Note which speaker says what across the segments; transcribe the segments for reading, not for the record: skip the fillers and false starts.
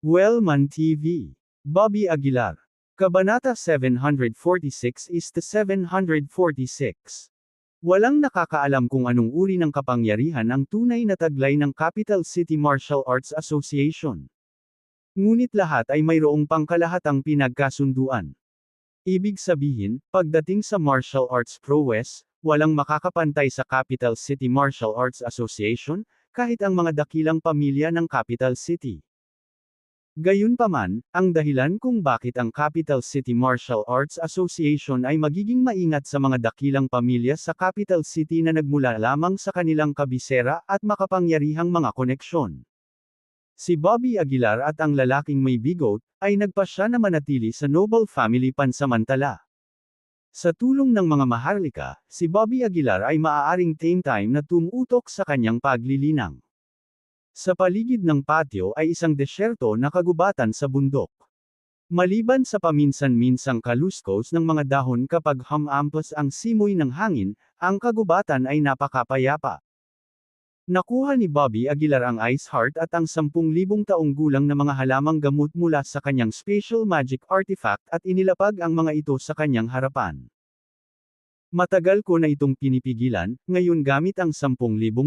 Speaker 1: Wellman TV. Bobby Aguilar. Kabanata 746 is to 746. Walang nakakaalam kung anong uri ng kapangyarihan ang tunay na taglay ng Capital City Martial Arts Association. Ngunit lahat ay mayroong pangkalahatang pinagkasunduan. Ibig sabihin, pagdating sa martial arts prowess, walang makakapantay sa Capital City Martial Arts Association, kahit ang mga dakilang pamilya ng Capital City. Gayunpaman, ang dahilan kung bakit ang Capital City Martial Arts Association ay magiging maingat sa mga dakilang pamilya sa Capital City na nagmula lamang sa kanilang kabisera at makapangyarihang mga koneksyon. Si Bobby Aguilar at ang lalaking may bigot, ay nagpasya na manatili sa Noble family pansamantala. Sa tulong ng mga maharlika, si Bobby Aguilar ay maaaring time na tumutok sa kanyang paglilinang. Sa paligid ng patio ay isang desyerto na kagubatan sa bundok. Maliban sa paminsan-minsang kaluskos ng mga dahon kapag humampas ang simoy ng hangin, ang kagubatan ay napakapayapa. Nakuha ni Bobby Aguilar ang Ice Heart at ang 10,000 taong gulang na mga halamang gamot mula sa kanyang special magic artifact at inilapag ang mga ito sa kanyang harapan. Matagal ko na itong pinipigilan, ngayon gamit ang 10,000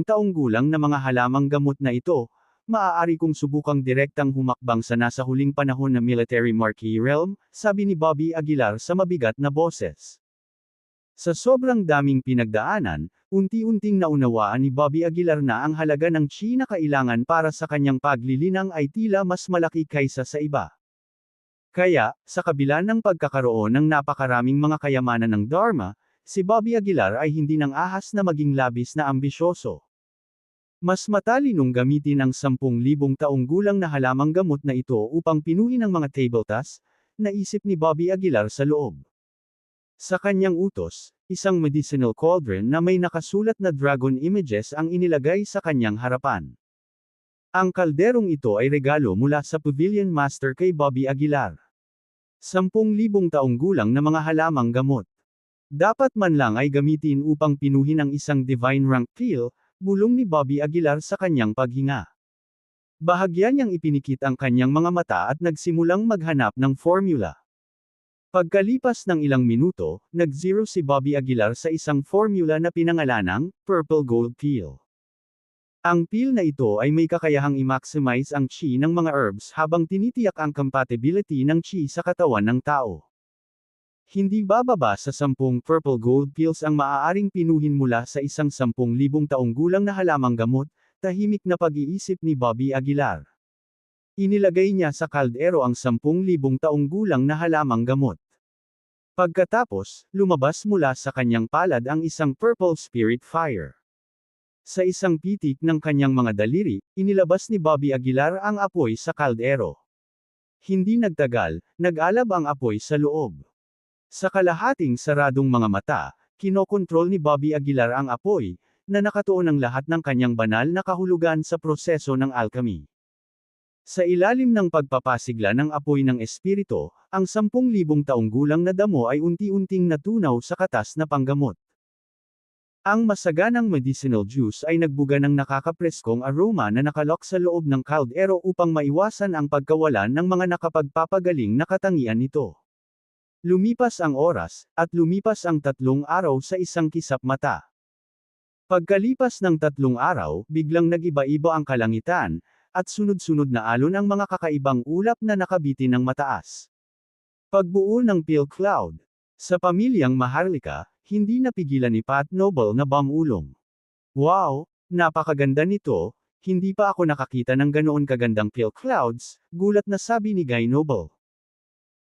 Speaker 1: taong gulang na mga halamang gamot na ito, maaari kong subukang direktang humakbang sa nasa huling panahon na military marquee realm, sabi ni Bobby Aguilar sa mabigat na boses. Sa sobrang daming pinagdaanan, unti-unting naunawaan ni Bobby Aguilar na ang halaga ng chi na kailangan para sa kanyang paglilinang ay tila mas malaki kaysa sa iba. Kaya, sa kabila ng pagkakaroon ng napakaraming mga kayamanan ng Dharma, si Bobby Aguilar ay hindi nang ahas na maging labis na ambisyoso. Mas matalinong gamitin ang 10,000 taong gulang na halamang gamot na ito upang pinuhin ang mga tabletas, naisip ni Bobby Aguilar sa loob. Sa kanyang utos, isang medicinal cauldron na may nakasulat na dragon images ang inilagay sa kanyang harapan. Ang kalderong ito ay regalo mula sa Pavilion Master kay Bobby Aguilar. 10,000 taong gulang na mga halamang gamot. Dapat man lang ay gamitin upang pinuhin ang isang divine rank pill, bulong ni Bobby Aguilar sa kanyang paghinga. Bahagya niyang ipinikit ang kanyang mga mata at nagsimulang maghanap ng formula. Pagkalipas ng ilang minuto, nag-zero si Bobby Aguilar sa isang formula na pinangalanang Purple Gold Pill. Ang pill na ito ay may kakayahang i-maximize ang chi ng mga herbs habang tinitiyak ang compatibility ng chi sa katawan ng tao. Hindi bababa sa 10 purple gold pills ang maaaring pinuhin mula sa isang 10,000 taong gulang na halamang gamot, tahimik na pag-iisip ni Bobby Aguilar. Inilagay niya sa kaldero ang 10,000 taong gulang na halamang gamot. Pagkatapos, lumabas mula sa kanyang palad ang isang purple spirit fire. Sa isang pitik ng kanyang mga daliri, inilabas ni Bobby Aguilar ang apoy sa kaldero. Hindi nagtagal, nag-alab ang apoy sa loob. Sa kalahating saradong mga mata, kinokontrol ni Bobby Aguilar ang apoy, na nakatuon ang lahat ng kanyang banal na kahulugan sa proseso ng alchemy. Sa ilalim ng pagpapasigla ng apoy ng espiritu, ang 10,000 taong gulang na damo ay unti-unting natunaw sa katas na panggamot. Ang masaganang medicinal juice ay nagbuga ng nakakapreskong aroma na nakalok sa loob ng kaldero upang maiwasan ang pagkawalan ng mga nakapagpapagaling na katangian nito. Lumipas ang oras, at lumipas ang 3 araw sa isang kisap mata. Pagkalipas ng 3 araw, biglang nag-iba-iba ang kalangitan, at sunod-sunod na alon ang mga kakaibang ulap na nakabitin ng mataas. Pagbuo ng pill cloud. Sa pamilyang maharlika, hindi napigilan ni Pat Noble na bumulong. Wow, napakaganda nito, hindi pa ako nakakita ng ganoon kagandang pill clouds, gulat na sabi ni Guy Noble.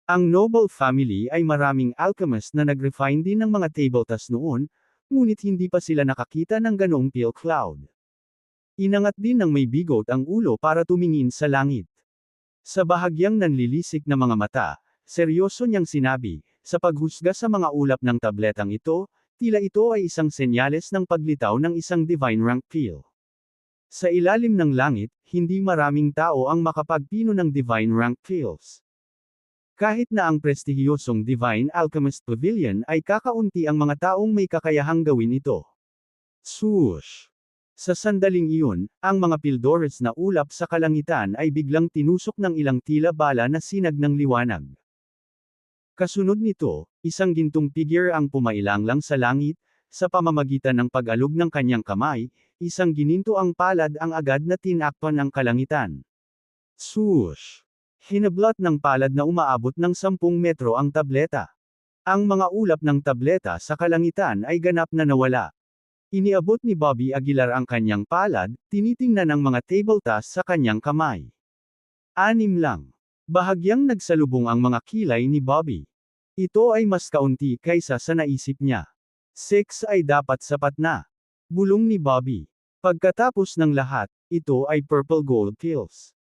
Speaker 1: Ang Noble family ay maraming alchemist na nag-refine din ng mga tabletas noon, ngunit hindi pa sila nakakita ng ganoong pill cloud. Inangat din ng may bigot ang ulo para tumingin sa langit. Sa bahagyang nanlilisik na mga mata, seryoso niyang sinabi, sa paghusga sa mga ulap ng tabletang ito, tila ito ay isang senyales ng paglitaw ng isang divine rank pill. Sa ilalim ng langit, hindi maraming tao ang makapagpino ng divine rank pills. Kahit na ang prestihiyosong Divine Alchemist Pavilion ay kakaunti ang mga taong may kakayahang gawin ito. Swoosh! Sa sandaling iyon, ang mga Pildores na ulap sa kalangitan ay biglang tinusok ng ilang tila bala na sinag ng liwanag. Kasunod nito, isang gintong figure ang pumailanglang sa langit, sa pamamagitan ng pag-alog ng kanyang kamay, isang gininto ang palad ang agad na tinakpan ng kalangitan. Swoosh! Hinablot ng palad na umaabot ng 10 metro ang tableta. Ang mga ulap ng tableta sa kalangitan ay ganap na nawala. Iniabot ni Bobby Aguilar ang kanyang palad, tinitingnan ang mga table task sa kanyang kamay. 6 lang. Bahagyang nagsalubong ang mga kilay ni Bobby. Ito ay mas kaunti kaysa sa naisip niya. 6 ay dapat sapat na. Bulong ni Bobby. Pagkatapos ng lahat, ito ay purple gold pills.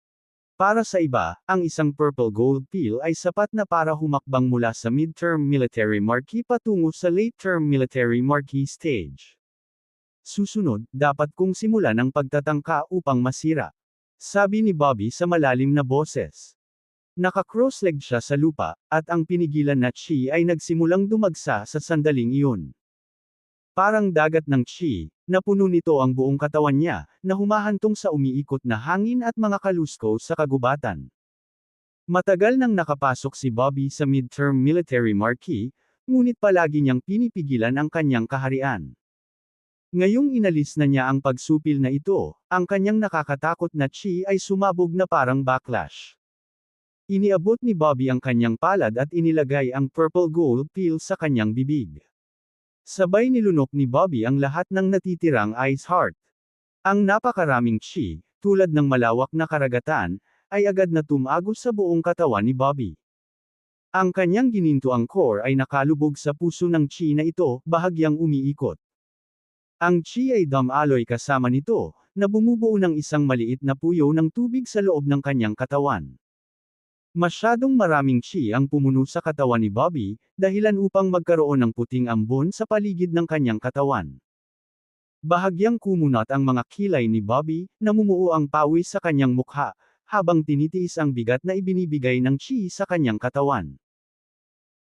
Speaker 1: Para sa iba, ang isang purple gold pill ay sapat na para humakbang mula sa mid-term military marquee patungo sa late-term military marquee stage. Susunod, dapat kong simulan ang pagtatangka upang masira. Sabi ni Bobby sa malalim na boses. Naka-cross-legged siya sa lupa, at ang pinigilan na chi ay nagsimulang dumagsa sa sandaling iyon. Parang dagat ng chi, napuno nito ang buong katawan niya, na humahantong sa umiikot na hangin at mga kalusko sa kagubatan. Matagal nang nakapasok si Bobby sa mid-term military marquee, ngunit palagi niyang pinipigilan ang kanyang kaharian. Ngayong inalis na niya ang pagsupil na ito, ang kanyang nakakatakot na chi ay sumabog na parang backlash. Iniabot ni Bobby ang kanyang palad at inilagay ang purple gold pill sa kanyang bibig. Sabay nilunok ni Bobby ang lahat ng natitirang ice heart. Ang napakaraming chi, tulad ng malawak na karagatan, ay agad na tumagos sa buong katawan ni Bobby. Ang kanyang ginintuang core ay nakalubog sa puso ng chi na ito, bahagyang umiikot. Ang chi ay dumaloy kasama nito, na bumubuo ng isang maliit na puyo ng tubig sa loob ng kanyang katawan. Masyadong maraming chi ang pumuno sa katawan ni Bobby, dahilan upang magkaroon ng puting ambon sa paligid ng kanyang katawan. Bahagyang kumunat ang mga kilay ni Bobby, namumuo ang pawis sa kanyang mukha, habang tinitiis ang bigat na ibinibigay ng chi sa kanyang katawan.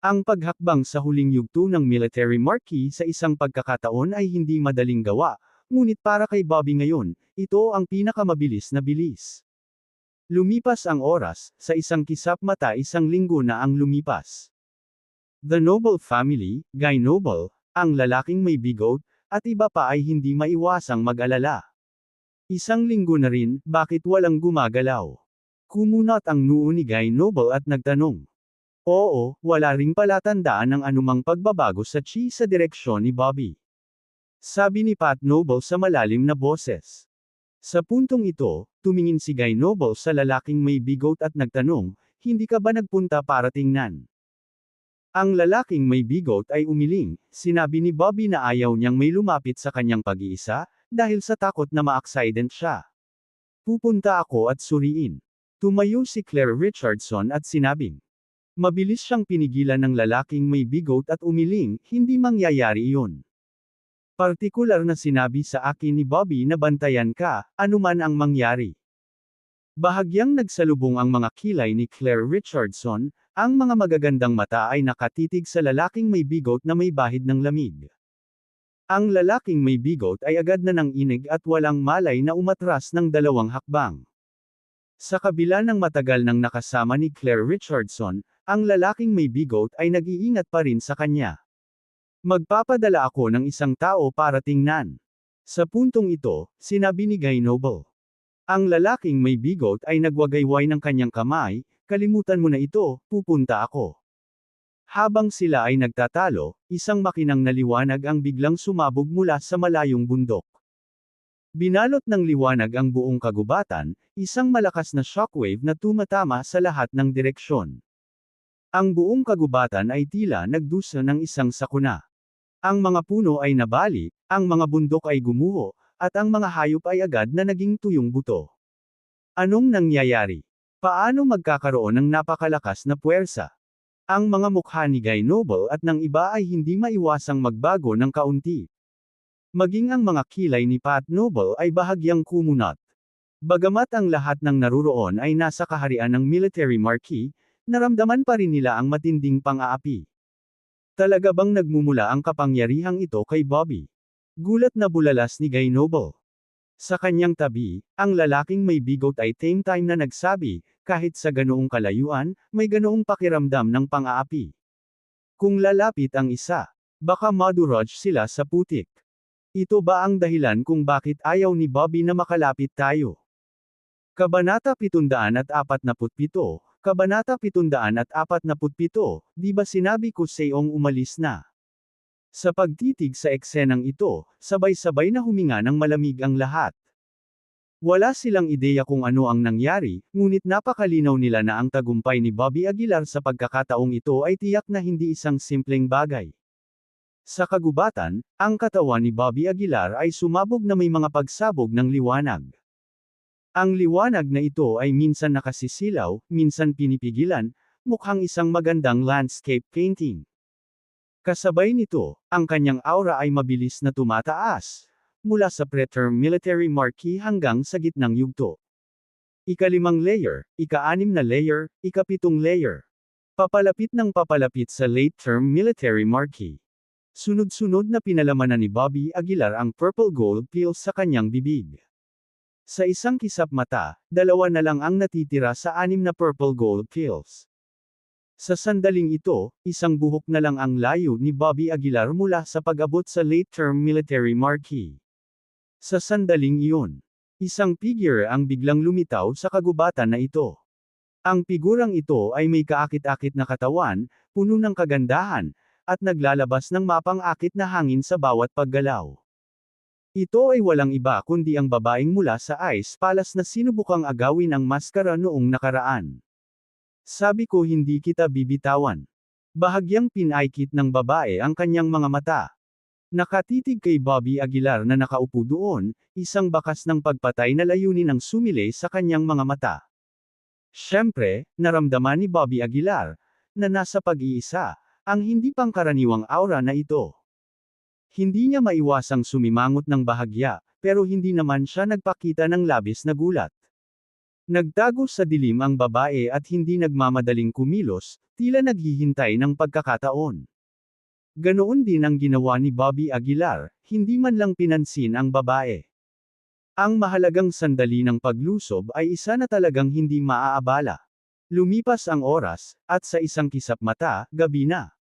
Speaker 1: Ang paghakbang sa huling yugto ng military marquee sa isang pagkakataon ay hindi madaling gawa, ngunit para kay Bobby ngayon, ito ang pinakamabilis na bilis. Lumipas ang oras, sa isang kisap mata 1 linggo na ang lumipas. The Noble family, Guy Noble, ang lalaking may bigot, at iba pa ay hindi maiwasang mag-alala. 1 linggo na rin, bakit walang gumagalaw? Kumunat ang noo ni Guy Noble at nagtanong. Oo, wala ring palatandaan ng anumang pagbabago sa chi sa direksyon ni Bobby. Sabi ni Pat Noble sa malalim na boses. Sa puntong ito, tumingin si Guy Noble sa lalaking may bigot at nagtanong, hindi ka ba nagpunta para tingnan? Ang lalaking may bigot ay umiling, sinabi ni Bobby na ayaw niyang may lumapit sa kanyang pag-iisa, dahil sa takot na ma-accident siya. Pupunta ako at suriin. Tumayo si Claire Richardson at sinabing. Mabilis siyang pinigilan ng lalaking may bigot at umiling, hindi mangyayari iyon. Partikular na sinabi sa akin ni Bobby na bantayan ka, anuman ang mangyari. Bahagyang nagsalubong ang mga kilay ni Claire Richardson, ang mga magagandang mata ay nakatitig sa lalaking may bigot na may bahid ng lamig. Ang lalaking may bigot ay agad na nanginig at walang malay na umatras ng 2 hakbang. Sa kabila ng matagal nang nakasama ni Claire Richardson, ang lalaking may bigot ay nag-iingat pa rin sa kanya. Magpapadala ako ng isang tao para tingnan. Sa puntong ito, sinabi ni Guy Noble. Ang lalaking may bigot ay nagwagayway ng kanyang kamay, kalimutan mo na ito, pupunta ako. Habang sila ay nagtatalo, isang makinang na liwanag ang biglang sumabog mula sa malayong bundok. Binalot ng liwanag ang buong kagubatan, isang malakas na shockwave na tumatama sa lahat ng direksyon. Ang buong kagubatan ay tila nagdusa ng isang sakuna. Ang mga puno ay nabali, ang mga bundok ay gumuho, at ang mga hayop ay agad na naging tuyong buto. Anong nangyayari? Paano magkakaroon ng napakalakas na puwersa? Ang mga mukha ni Guy Noble at ng iba ay hindi maiwasang magbago ng kaunti. Maging ang mga kilay ni Pat Noble ay bahagyang kumunat. Bagamat ang lahat ng naruroon ay nasa kaharian ng military marquee, naramdaman pa rin nila ang matinding pang-aapi. Talaga bang nagmumula ang kapangyarihang ito kay Bobby? Gulat na bulalas ni Guy Noble. Sa kanyang tabi, ang lalaking may bigot ay same time na nagsabi, kahit sa ganoong kalayuan, may ganoong pakiramdam ng pang-aapi. Kung lalapit ang isa, baka madurog sila sa putik. Ito ba ang dahilan kung bakit ayaw ni Bobby na makalapit tayo? Kabanata 747, Kabanata 747, di ba sinabi ko sa'yong umalis na? Sa pagtitig sa eksenang ito, sabay-sabay na huminga ng malamig ang lahat. Wala silang ideya kung ano ang nangyari, ngunit napakalinaw nila na ang tagumpay ni Bobby Aguilar sa pagkakataong ito ay tiyak na hindi isang simpleng bagay. Sa kagubatan, ang katawan ni Bobby Aguilar ay sumabog na may mga pagsabog ng liwanag. Ang liwanag na ito ay minsan nakasisilaw, minsan pinipigilan, mukhang isang magandang landscape painting. Kasabay nito, ang kanyang aura ay mabilis na tumataas, mula sa preterm military marquee hanggang sa gitnang yugto. Ika-5 layer, ika-6 na layer, ika-7 layer. Papalapit ng papalapit sa late-term military marquee. Sunod-sunod na pinalamanan ni Bobby Aguilar ang purple gold pills sa kanyang bibig. Sa isang kisap mata, 2 na lang ang natitira sa 6 na purple gold pills. Sa sandaling ito, isang buhok na lang ang layo ni Bobby Aguilar mula sa pag-abot sa late-term military marquee. Sa sandaling iyon, isang figure ang biglang lumitaw sa kagubatan na ito. Ang figurang ito ay may kaakit-akit na katawan, puno ng kagandahan, at naglalabas ng mapang-akit na hangin sa bawat paggalaw. Ito ay walang iba kundi ang babaeng mula sa Ice Palace na sinubukang agawin ang maskara noong nakaraan. Sabi ko hindi kita bibitawan. Bahagyang pinaikit ng babae ang kanyang mga mata. Nakatitig kay Bobby Aguilar na nakaupo doon, isang bakas ng pagpatay na layunin ang sumilay sa kanyang mga mata. Siyempre, naramdaman ni Bobby Aguilar, na nasa pag-iisa, ang hindi pangkaraniwang aura na ito. Hindi niya maiwasang sumimangot ng bahagya, pero hindi naman siya nagpakita ng labis na gulat. Nagtago sa dilim ang babae at hindi nagmamadaling kumilos, tila naghihintay ng pagkakataon. Ganoon din ang ginawa ni Bobby Aguilar, hindi man lang pinansin ang babae. Ang mahalagang sandali ng paglusob ay isa na talagang hindi maaabala. Lumipas ang oras, at sa isang kisap mata, gabi na.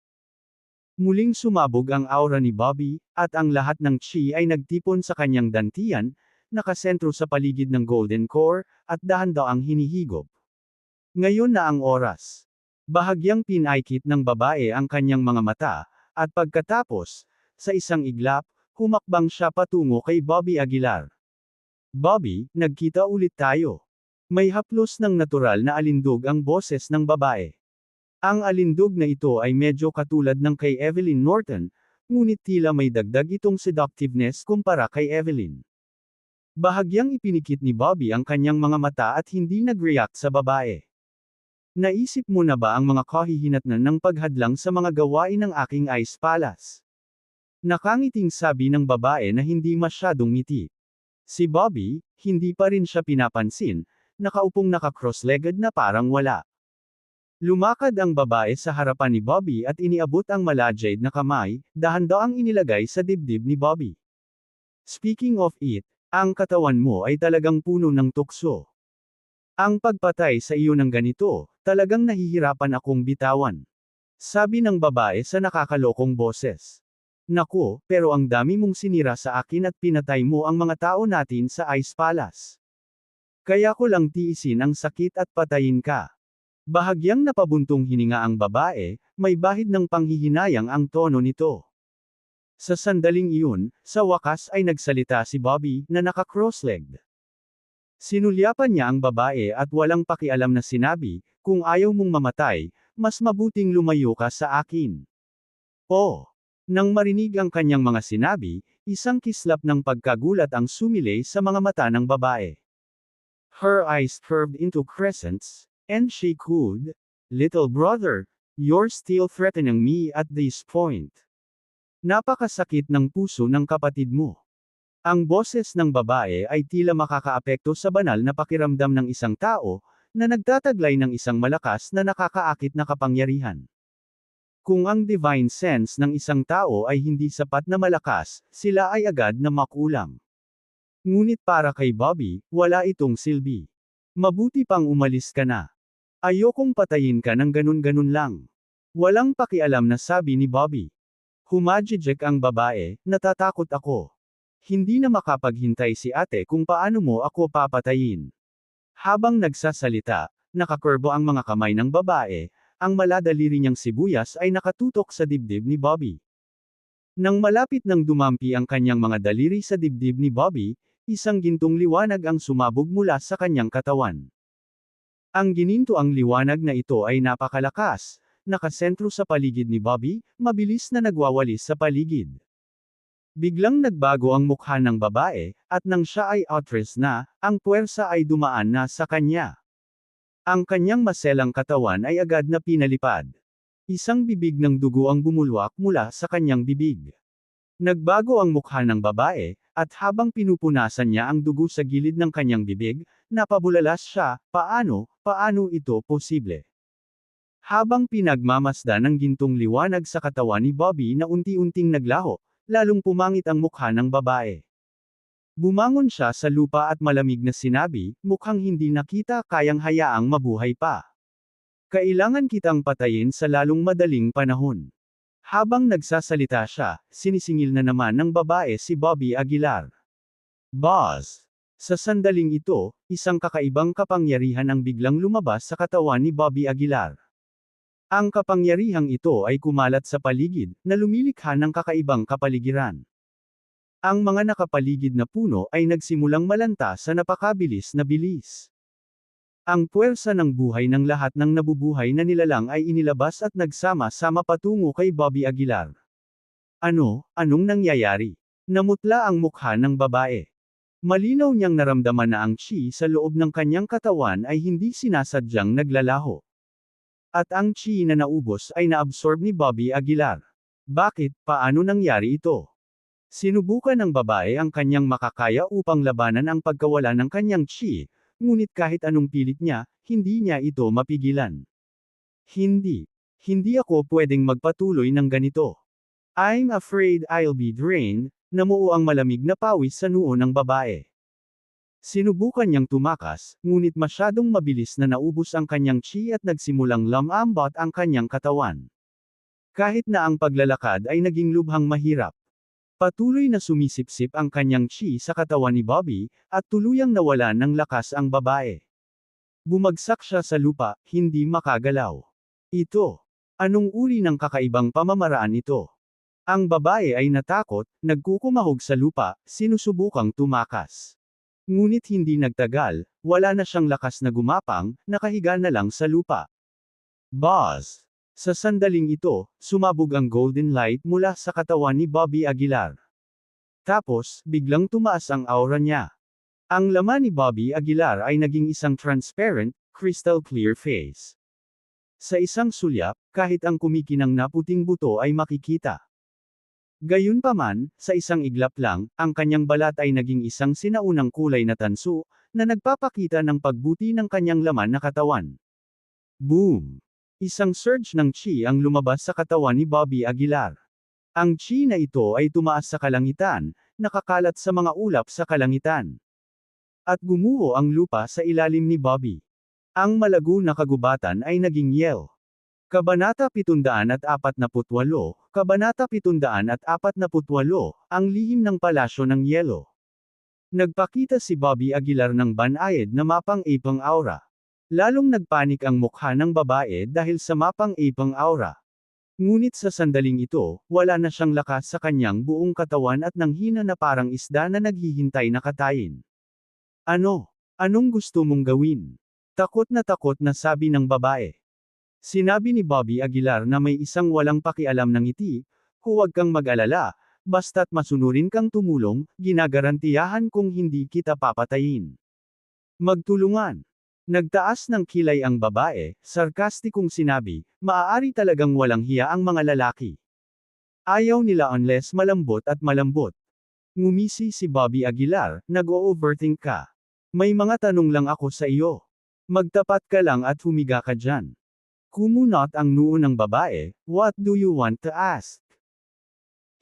Speaker 1: Muling sumabog ang aura ni Bobby, at ang lahat ng chi ay nagtipon sa kanyang dantian, nakasentro sa paligid ng golden core, at dahan-daang hinihigop. Ngayon na ang oras. Bahagyang pinaikit ng babae ang kanyang mga mata, at pagkatapos, sa isang iglap, humakbang siya patungo kay Bobby Aguilar. Bobby, nagkita ulit tayo. May haplos ng natural na alindog ang boses ng babae. Ang alindog na ito ay medyo katulad ng kay Evelyn Norton, ngunit tila may dagdag itong seductiveness kumpara kay Evelyn. Bahagyang ipinikit ni Bobby ang kanyang mga mata at hindi nag-react sa babae. Naisip mo na ba ang mga kahihinatnan ng paghadlang sa mga gawain ng aking Ice Palace? Nakangiting sabi ng babae na hindi masyadong ngiti. Si Bobby, hindi pa rin siya pinapansin, nakaupong naka-cross-legged na parang wala. Lumakad ang babae sa harapan ni Bobby at iniabot ang malajade na kamay, dahan-daang inilagay sa dibdib ni Bobby. Speaking of it, ang katawan mo ay talagang puno ng tukso. Ang pagpatay sa iyo ng ganito, talagang nahihirapan akong bitawan. Sabi ng babae sa nakakalokong boses. Naku, pero ang dami mong sinira sa akin at pinatay mo ang mga tao natin sa Ice Palace. Kaya ko lang tiisin ang sakit at patayin ka. Bahagyang napabuntong hininga ang babae, may bahid ng panghihinayang ang tono nito. Sa sandaling iyon, sa wakas ay nagsalita si Bobby, na naka-cross-legged. Sinulyapan niya ang babae at walang pakialam na sinabi, kung ayaw mong mamatay, mas mabuting lumayo ka sa akin. Oh! Nang marinig ang kanyang mga sinabi, isang kislap ng pagkagulat ang sumilay sa mga mata ng babae. Her eyes curved into crescents, and she cooed, "Little brother, you're still threatening me at this point. Napakasakit ng puso ng kapatid mo." Ang boses ng babae ay tila makakaapekto sa banal na pakiramdam ng isang tao, na nagtataglay ng isang malakas na nakakaakit na kapangyarihan. Kung ang divine sense ng isang tao ay hindi sapat na malakas, sila ay agad na makulam. Ngunit para kay Bobby, wala itong silbi. Mabuti pang umalis ka na. Ayokong patayin ka ng ganun-ganun lang. Walang pakialam na sabi ni Bobby. Humajijek ang babae, natatakot ako. Hindi na makapaghintay si ate kung paano mo ako papatayin. Habang nagsasalita, nakakurbo ang mga kamay ng babae, ang maladaliri niyang sibuyas ay nakatutok sa dibdib ni Bobby. Nang malapit nang dumampi ang kanyang mga daliri sa dibdib ni Bobby, isang gintong liwanag ang sumabog mula sa kanyang katawan. Ang ginintoang liwanag na ito ay napakalakas, nakasentro sa paligid ni Bobby, mabilis na nagwawalis sa paligid. Biglang nagbago ang mukha ng babae, at nang siya ay outrest na, ang puwersa ay dumaan na sa kanya. Ang kanyang maselang katawan ay agad na pinalipad. Isang bibig ng dugo ang bumulwak mula sa kanyang bibig. Nagbago ang mukha ng babae, at habang pinupunasan niya ang dugo sa gilid ng kanyang bibig, napabulalas siya, paano ito posible? Habang pinagmamasdan ng gintong liwanag sa katawan ni Bobby na unti-unting naglaho, lalong pumangit ang mukha ng babae. Bumangon siya sa lupa at malamig na sinabi, mukhang hindi na kita kayang hayaang mabuhay pa. Kailangan kitang patayin sa lalong madaling panahon. Habang nagsasalita siya, sinisingil na naman ng babae si Bobby Aguilar. Boss! Sa sandaling ito, isang kakaibang kapangyarihan ang biglang lumabas sa katawan ni Bobby Aguilar. Ang kapangyarihang ito ay kumalat sa paligid, na lumilikha ng kakaibang kapaligiran. Ang mga nakapaligid na puno ay nagsimulang malanta sa napakabilis na bilis. Ang puwersa ng buhay ng lahat ng nabubuhay na nilalang ay inilabas at nagsama-sama patungo kay Bobby Aguilar. Anong nangyayari? Namutla ang mukha ng babae. Malinaw niyang naramdaman na ang chi sa loob ng kanyang katawan ay hindi sinasadyang naglalaho. At ang chi na naubos ay naabsorb ni Bobby Aguilar. Bakit, paano nangyari ito? Sinubukan ng babae ang kanyang makakaya upang labanan ang pagkawala ng kanyang chi, ngunit kahit anong pilit niya, hindi niya ito mapigilan. Hindi ako pwedeng magpatuloy ng ganito. I'm afraid I'll be drained, namuo ang malamig na pawis sa noo ng babae. Sinubukan niyang tumakas, ngunit masyadong mabilis na naubos ang kanyang chi at nagsimulang lumambot ang kanyang katawan. Kahit na ang paglalakad ay naging lubhang mahirap. Patuloy na sumisipsip ang kanyang chi sa katawan ni Bobby, at tuluyang nawalan ng lakas ang babae. Bumagsak siya sa lupa, hindi makagalaw. Anong uri ng kakaibang pamamaraan ito? Ang babae ay natakot, nagkukumahog sa lupa, sinusubukang tumakas. Ngunit hindi nagtagal, wala na siyang lakas na gumapang, nakahiga na lang sa lupa. Boss! Sa sandaling ito, sumabog ang golden light mula sa katawan ni Bobby Aguilar. Tapos, biglang tumaas ang aura niya. Ang laman ni Bobby Aguilar ay naging isang transparent, crystal clear face. Sa isang sulyap, kahit ang kumikinang na puting buto ay makikita. Gayunpaman, sa isang iglap lang, ang kanyang balat ay naging isang sinaunang kulay na tanso, na nagpapakita ng pagbuti ng kanyang laman na katawan. Boom! Isang surge ng chi ang lumabas sa katawan ni Bobby Aguilar. Ang chi na ito ay tumaas sa kalangitan, nakakalat sa mga ulap sa kalangitan. At gumuho ang lupa sa ilalim ni Bobby. Ang malago na kagubatan ay naging yel. Kabanata 748, Kabanata 748, ang lihim ng palasyo ng yelo. Nagpakita si Bobby Aguilar ng banayad na mapang-ipang aura. Lalong nagpanik ang mukha ng babae dahil sa mapang-ipang aura. Ngunit sa sandaling ito, wala na siyang lakas sa kanyang buong katawan at nanghina na parang isda na naghihintay na katayin. Anong gusto mong gawin? Takot na sabi ng babae. Sinabi ni Bobby Aguilar na may isang walang pakialam na ngiti, huwag kang mag-alala, basta't masunurin kang tumulong, ginagarantiyahan kong hindi kita papatayin. Magtulungan. Nagtaas ng kilay ang babae, sarkastikong sinabi, maaari talagang walang hiya ang mga lalaki. Ayaw nila unless malambot at malambot. Ngumisi si Bobby Aguilar, nag-o-overthink ka. May mga tanong lang ako sa iyo. Magtapat ka lang at humiga ka dyan. Kumunot ang noo ng babae, what do you want to ask?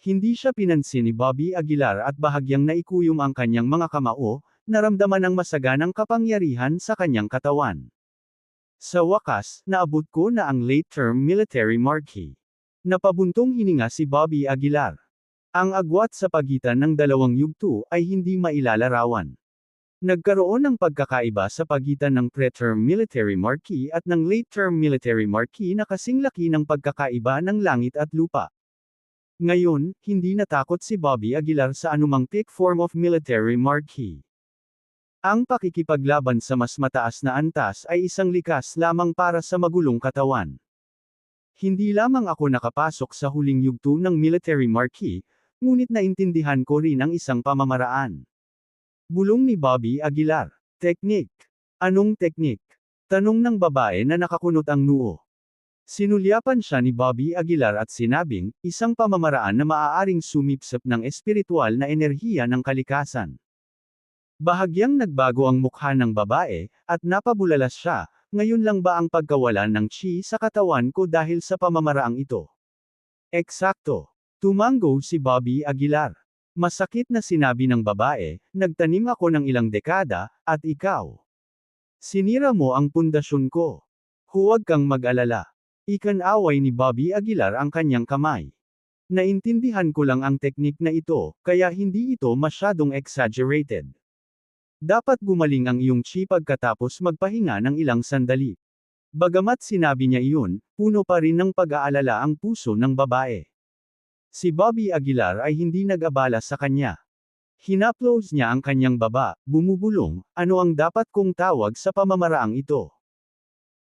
Speaker 1: Hindi siya pinansin ni Bobby Aguilar at bahagyang naikuyom ang kanyang mga kamao, naramdaman ang masaganang kapangyarihan sa kanyang katawan. Sa wakas, naabot ko na ang late-term military marquee. Napabuntong hininga si Bobby Aguilar. Ang agwat sa pagitan ng dalawang yugto ay hindi mailalarawan. Nagkaroon ng pagkakaiba sa pagitan ng pre-term military marquee at ng late-term military marquee na kasing laki ng pagkakaiba ng langit at lupa. Ngayon, hindi natakot si Bobby Aguilar sa anumang peak form of military marquee. Ang pakikipaglaban sa mas mataas na antas ay isang likas lamang para sa magulong katawan. Hindi lamang ako nakapasok sa huling yugto ng military marquee, ngunit naintindihan ko rin ang isang pamamaraan. Bulong ni Bobby Aguilar. Teknik. Anong teknik? Tanong ng babae na nakakunot ang noo. Sinulyapan siya ni Bobby Aguilar at sinabing, isang pamamaraan na maaaring sumipsip ng espiritual na enerhiya ng kalikasan. Bahagyang nagbago ang mukha ng babae, at napabulalas siya, ngayon lang ba ang pagkawalan ng chi sa katawan ko dahil sa pamamaraang ito? Eksakto. Tumango si Bobby Aguilar. Masakit na sinabi ng babae, nagtanim ako ng ilang dekada, at ikaw. Sinira mo ang pundasyon ko. Huwag kang mag-alala. Ikan-away ni Bobby Aguilar ang kanyang kamay. Naintindihan ko lang ang teknik na ito, kaya hindi ito masyadong exaggerated. Dapat gumaling ang iyong chi pagkatapos magpahinga ng ilang sandali. Bagamat sinabi niya iyon, puno pa rin ng pag-aalala ang puso ng babae. Si Bobby Aguilar ay hindi nag-abala sa kanya. Hinaplos niya ang kanyang baba, bumubulong, ano ang dapat kong tawag sa pamamaraang ito?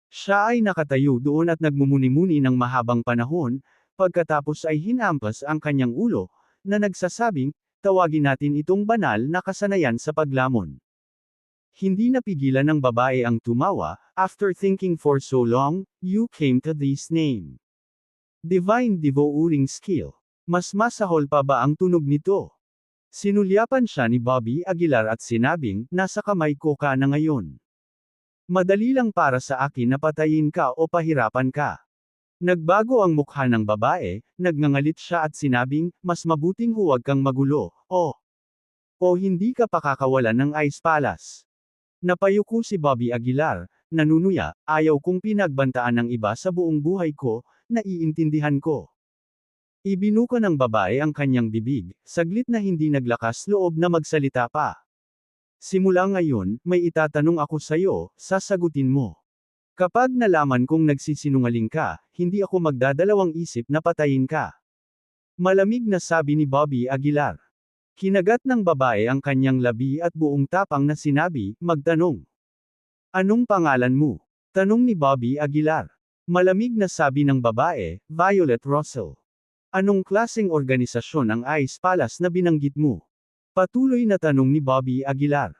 Speaker 1: Siya ay nakatayo doon at nagmumuni-muni ng mahabang panahon, pagkatapos ay hinampas ang kanyang ulo, na nagsasabing, tawagin natin itong banal na kasanayan sa paglamon. Hindi napigilan ng babae ang tumawa, after thinking for so long, you came to this name. Divine devouring skill. Mas masahol pa ba ang tunog nito? Sinulyapan siya ni Bobby Aguilar at sinabing, nasa kamay ko ka na ngayon. Madali lang para sa akin na patayin ka o pahirapan ka. Nagbago ang mukha ng babae, nagngangalit siya at sinabing, mas mabuting huwag kang magulo, o hindi ka pakakawalan ng Ice Palace. Napayuko si Bobby Aguilar, nanunuya, ayaw kong pinagbantaan ng iba sa buong buhay ko, naiintindihan ko. Ibinuka ng babae ang kanyang bibig, saglit na hindi naglakas loob na magsalita pa. Simula ngayon, may itatanong ako sa'yo, sasagutin mo. Kapag nalaman kong nagsisinungaling ka, hindi ako magdadalawang isip na patayin ka. Malamig na sabi ni Bobby Aguilar. Kinagat ng babae ang kanyang labi at buong tapang na sinabi, magtanong. Anong pangalan mo? Tanong ni Bobby Aguilar. Malamig na sabi ng babae, Violet Russell. Anong klaseng organisasyon ang Ice Palace na binanggit mo? Patuloy na tanong ni Bobby Aguilar.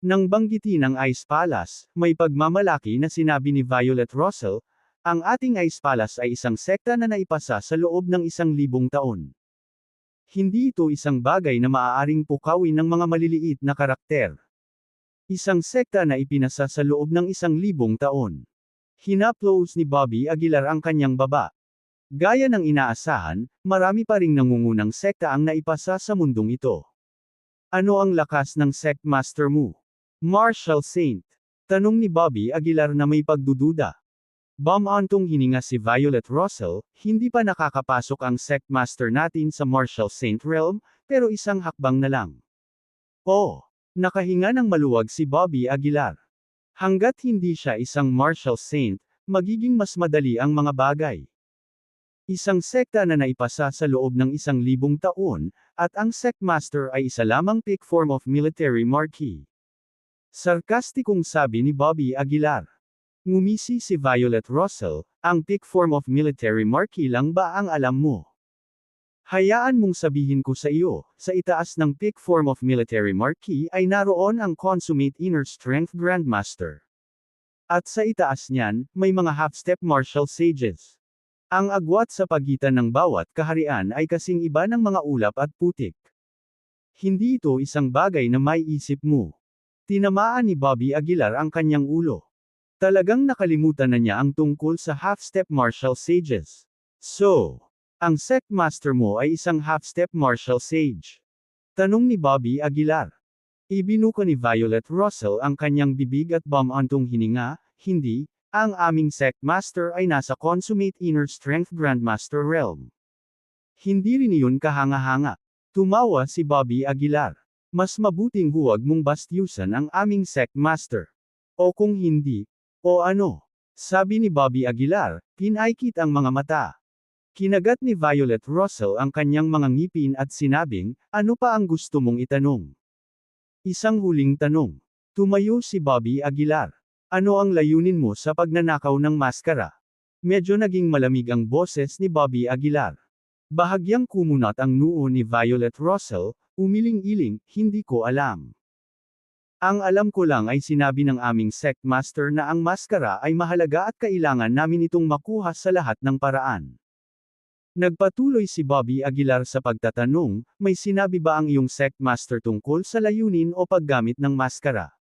Speaker 1: Nang banggitin ang Ice Palace, may pagmamalaki na sinabi ni Violet Russell, ang ating Ice Palace ay isang sekta na naipasa sa loob ng 1,000 taon. Hindi ito isang bagay na maaaring pukawin ng mga maliliit na karakter. Isang sekta na ipinasa sa loob ng 1,000 taon. Hinaplos ni Bobby Aguilar ang kanyang baba. Gaya ng inaasahan, marami pa ring nangungunang sekta ang naipasa sa mundong ito. Ano ang lakas ng sect master mo? Martial Saint. Tanong ni Bobby Aguilar na may pagdududa. Bumantong hininga si Violet Russell, hindi pa nakakapasok ang sect master natin sa Martial Saint realm, pero isang hakbang na lang. Nakahinga ng maluwag si Bobby Aguilar. Hanggat hindi siya isang Martial Saint, magiging mas madali ang mga bagay. Isang sekta na naipasa sa loob ng 1,000 taon, at ang sect master ay isa lamang peak form of military marquee. Sarkastikong sabi ni Bobby Aguilar. Ngumisi si Violet Russell, ang peak form of military marquee lang ba ang alam mo? Hayaan mong sabihin ko sa iyo, sa itaas ng peak form of military marquee ay naroon ang consummate inner strength grandmaster. At sa itaas niyan, may mga half-step martial sages. Ang agwat sa pagitan ng bawat kaharian ay kasing iba ng mga ulap at putik. Hindi ito isang bagay na may isip mo. Tinamaan ni Bobby Aguilar ang kanyang ulo. Talagang nakalimutan na niya ang tungkol sa half-step martial sages. So, Ang sect master mo ay isang half-step martial sage. Tanong ni Bobby Aguilar. Ibinuka ni Violet Russell ang kanyang bibig at bumantong hininga, hindi, ang aming sect master ay nasa consummate inner strength grandmaster realm. Hindi rin iyon kahanga-hanga. Tumawa si Bobby Aguilar. Mas mabuting huwag mong bastyusan ang aming sect master. O kung hindi, o ano? Sabi ni Bobby Aguilar, pinaikit ang mga mata. Kinagat ni Violet Russell ang kanyang mga ngipin at sinabing, ano pa ang gusto mong itanong? Isang huling tanong. Tumayo si Bobby Aguilar. Ano ang layunin mo sa pagnanakaw ng maskara? Medyo naging malamig ang boses ni Bobby Aguilar. Bahagyang kumunat ang noo ni Violet Russell, umiling-iling, hindi ko alam. Ang alam ko lang ay sinabi ng aming sect master na ang maskara ay mahalaga at kailangan namin itong makuha sa lahat ng paraan. Nagpatuloy si Bobby Aguilar sa pagtatanong, may sinabi ba ang iyong sect master tungkol sa layunin o paggamit ng maskara?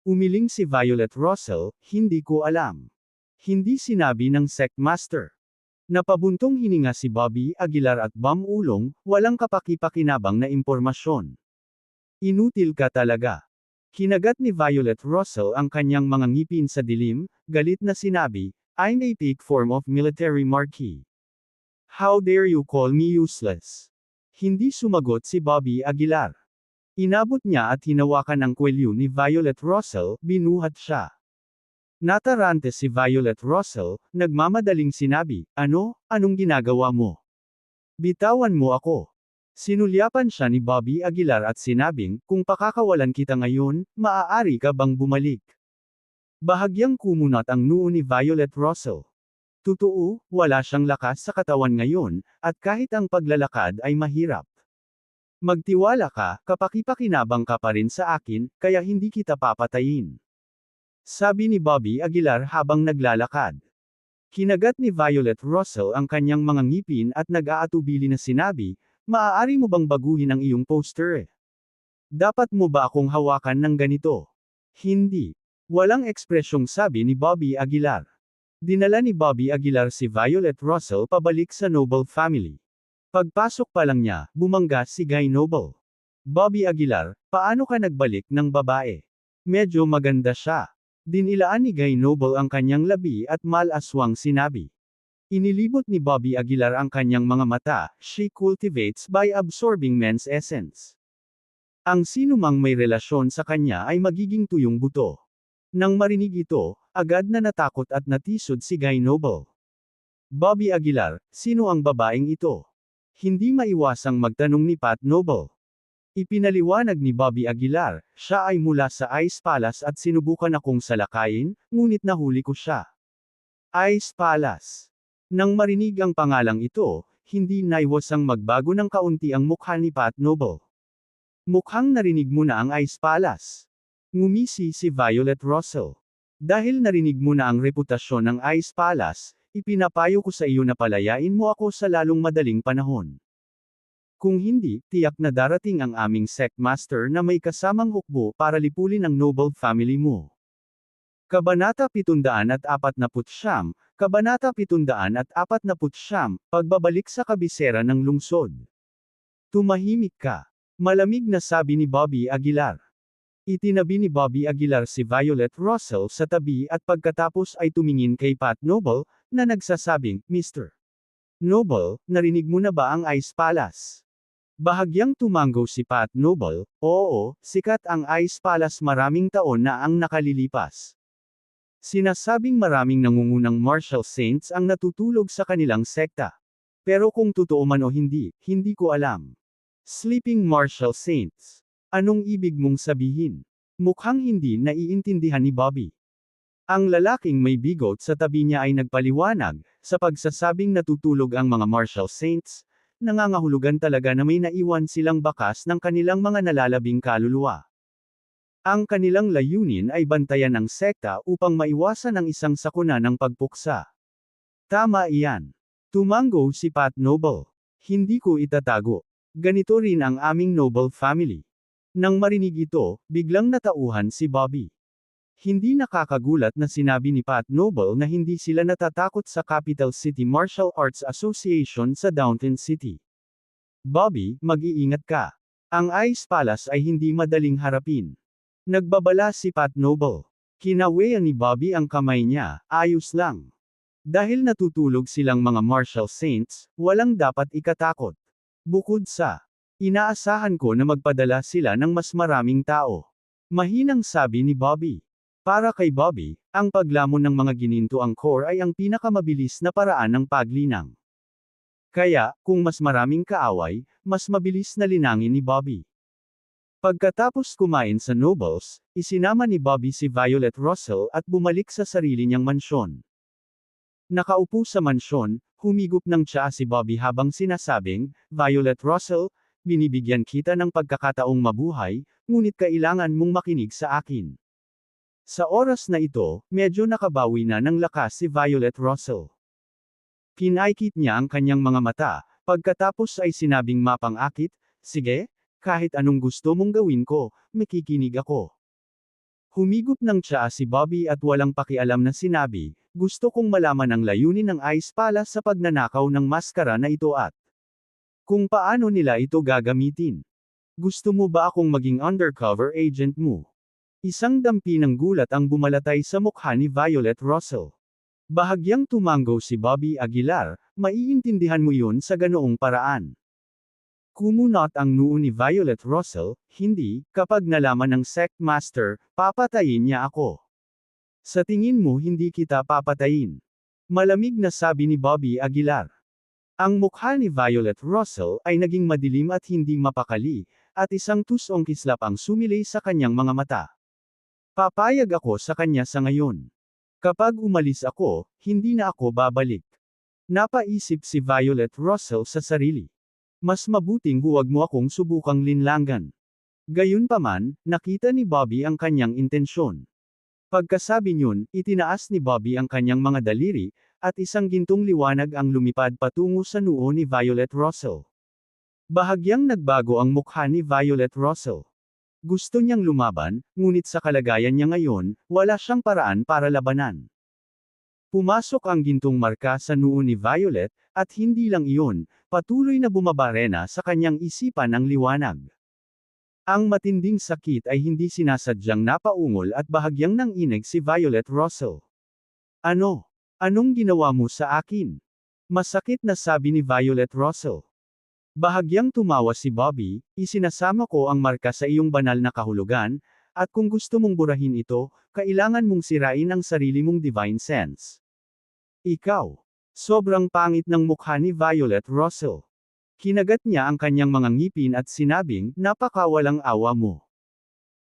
Speaker 1: Umiling si Violet Russell, hindi ko alam. Hindi sinabi ng sect master. Napabuntong hininga si Bobby Aguilar at bumulong, walang kapaki-pakinabang na impormasyon. Inutil ka talaga. Kinagat ni Violet Russell ang kanyang mga ngipin sa dilim, galit na sinabi, I'm a peak form of military marquis. How dare you call me useless? Hindi sumagot si Bobby Aguilar. Inabot niya at hinawakan ang kwelyo ni Violet Russell, binuhat siya. Natarante si Violet Russell, nagmamadaling sinabi, ano, anong ginagawa mo? Bitawan mo ako. Sinulyapan siya ni Bobby Aguilar at sinabing, kung pakakawalan kita ngayon, maaari ka bang bumalik? Bahagyang kumunat ang noo ni Violet Russell. Totoo, wala siyang lakas sa katawan ngayon, at kahit ang paglalakad ay mahirap. Magtiwala ka, kapaki-pakinabang ka pa rin sa akin, kaya hindi kita papatayin. Sabi ni Bobby Aguilar habang naglalakad. Kinagat ni Violet Russell ang kanyang mga ngipin at nag-aatubili na sinabi, maaari mo bang baguhin ang iyong poster? Dapat mo ba akong hawakan ng ganito? Hindi. Walang ekspresyong sabi ni Bobby Aguilar. Dinala ni Bobby Aguilar si Violet Russell pabalik sa Noble family. Pagpasok pa lang niya, bumangga si Guy Noble. Bobby Aguilar, paano ka nagbalik ng babae? Medyo maganda siya. Dinilaan ni Guy Noble ang kanyang labi at malaswang sinabi. Inilibot ni Bobby Aguilar ang kanyang mga mata, she cultivates by absorbing men's essence. Ang sinumang may relasyon sa kanya ay magiging tuyong buto. Nang marinig ito, agad na natakot at natisod si Guy Noble. Bobby Aguilar, sino ang babaeng ito? Hindi maiwasang magtanong ni Pat Noble. Ipinaliwanag ni Bobby Aguilar, siya ay mula sa Ice Palace at sinubukan akong salakayin, ngunit nahuli ko siya. Ice Palace. Nang marinig ang pangalang ito, hindi naiwasang magbago ng kaunti ang mukha ni Pat Noble. Mukhang narinig mo na ang Ice Palace. Ngumisi si Violet Russell. Dahil narinig mo na ang reputasyon ng Ice Palace, ipinapayo ko sa iyo na palayain mo ako sa lalong madaling panahon. Kung hindi, tiyak na darating ang aming sect master na may kasamang hukbo para lipulin ang noble family mo. Kabanata 749, Kabanata 749, Pagbabalik sa kabisera ng lungsod. Tumahimik ka. Malamig na sabi ni Bobby Aguilar. Itinabi ni Bobby Aguilar si Violet Russell sa tabi at pagkatapos ay tumingin kay Pat Noble, na nagsasabing, Mr. Noble, narinig mo na ba ang Ice Palace? Bahagyang tumango si Pat Noble, oo, sikat ang Ice Palace maraming taon na ang nakalilipas. Sinasabing maraming nangungunang martial saints ang natutulog sa kanilang sekta. Pero kung totoo man o hindi, hindi ko alam. Sleeping martial saints. Anong ibig mong sabihin? Mukhang hindi naiintindihan ni Bobby. Ang lalaking may bigot sa tabi niya ay nagpaliwanag, sa pagsasabing natutulog ang mga martial saints, nangangahulugan talaga na may naiwan silang bakas ng kanilang mga nalalabing kaluluwa. Ang kanilang layunin ay bantayan ang sekta upang maiwasan ang isang sakuna ng pagpuksa. Tama iyan. Tumango si Pat Noble. Hindi ko itatago. Ganito rin ang aming noble family. Nang marinig ito, biglang natauhan si Bobby. Hindi nakakagulat na sinabi ni Pat Noble na hindi sila natatakot sa Capital City Martial Arts Association sa Downton City. Bobby, mag-iingat ka. Ang Ice Palace ay hindi madaling harapin. Nagbabala si Pat Noble. Kinawean ni Bobby ang kamay niya, ayos lang. Dahil natutulog silang mga martial saints, walang dapat ikatakot. Bukod sa, inaasahan ko na magpadala sila ng mas maraming tao. Mahinang sabi ni Bobby. Para kay Bobby, ang paglamon ng mga ginintuang core ay ang pinakamabilis na paraan ng paglinang. Kaya, kung mas maraming kaaway, mas mabilis na linangin ni Bobby. Pagkatapos kumain sa Nobles, isinama ni Bobby si Violet Russell at bumalik sa sarili niyang mansyon. Nakaupo sa mansyon, humigop ng tsaa si Bobby habang sinasabing, Violet Russell, binibigyan kita ng pagkakataong mabuhay, ngunit kailangan mong makinig sa akin. Sa oras na ito, medyo nakabawi na ng lakas si Violet Russell. Kinaikit niya ang kanyang mga mata, pagkatapos ay sinabing mapang-akit, sige, kahit anong gusto mong gawin ko, makikinig ako. Humigop ng tsaa si Bobby at walang pakialam na sinabi, gusto kong malaman ang layunin ng Ice Palace sa pagnanakaw ng maskara na ito at kung paano nila ito gagamitin. Gusto mo ba akong maging undercover agent mo? Isang dampi ng gulat ang bumalatay sa mukha ni Violet Russell. Bahagyang tumango si Bobby Aguilar, maiintindihan mo yun sa ganoong paraan. Kumunot ang noo ni Violet Russell, hindi, kapag nalaman ng sect master, papatayin niya ako. Sa tingin mo hindi kita papatayin. Malamig na sabi ni Bobby Aguilar. Ang mukha ni Violet Russell ay naging madilim at hindi mapakali, at isang tusong kislap ang sumilay sa kanyang mga mata. Papayag ako sa kanya sa ngayon. Kapag umalis ako, hindi na ako babalik. Napaisip si Violet Russell sa sarili. Mas mabuting huwag mo akong subukang linlangan. Gayunpaman, nakita ni Bobby ang kanyang intensyon. Pagkasabi niyon, itinaas ni Bobby ang kanyang mga daliri, at isang gintong liwanag ang lumipad patungo sa noo ni Violet Russell. Bahagyang nagbago ang mukha ni Violet Russell. Gusto niyang lumaban, ngunit sa kalagayan niya ngayon, wala siyang paraan para labanan. Pumasok ang gintong marka sa noo ni Violet, at hindi lang iyon, patuloy na bumabarena sa kanyang isipan ang liwanag. Ang matinding sakit ay hindi sinasadyang napaungol at bahagyang nanginig si Violet Russell. Ano? Anong ginawa mo sa akin? Masakit na sabi ni Violet Russell. Bahagyang tumawa si Bobby, isinasama ko ang marka sa iyong banal na kahulugan, at kung gusto mong burahin ito, kailangan mong sirain ang sarili mong divine sense. Ikaw. Sobrang pangit ng mukha ni Violet Russell. Kinagat niya ang kanyang mga ngipin at sinabing, napakawalang awa mo.